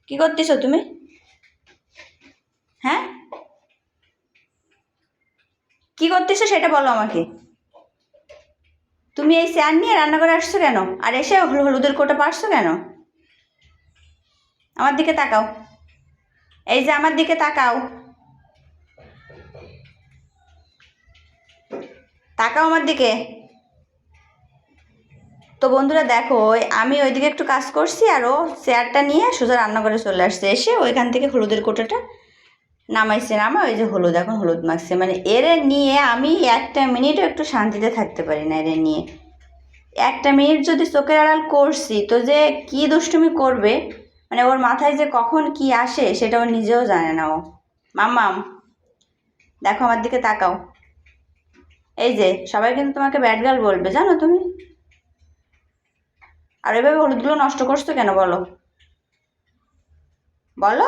কি করতেছো তুমি? হ্যাঁ, কি করতেছো সেটা বলো আমাকে। তুমি এই চেয়ার নিয়ে রান্না করে আসছো কেন? আর এসে হলুদের কোটা পারছো কেন? আমার দিকে তাকাও। এই যে আমার দিকে তাকাও। তাকাও আমার দিকে। তো বন্ধুরা দেখো, আমি ওইদিকে একটু কাজ করছি আর ও চেয়ারটা নিয়ে সোজা রান্নাঘরে চলে আসছে, এসে ওইখান থেকে হলুদের কোটাটা নামাইছে। নামা ওই যে হলুদ, এখন হলুদ মাখছে। মানে এরে নিয়ে আমি একটা মিনিটও একটু শান্তিতে থাকতে পারি না। এরে নিয়ে একটা মিনিট যদি চোখের আড়াল করছি তো যে কি দুষ্টুমি করবে, মানে ওর মাথায় যে কখন কি আসে সেটা ও নিজেও জানে না। ও মাম্মাম, দেখো আমার দিকে তাকাও। এই যে সবাই কিন্তু তোমাকে ব্যাড গার্ল বলবে, জানো তুমি? আর এভাবে হলুদগুলো নষ্ট করছো কেন বলো? বলো।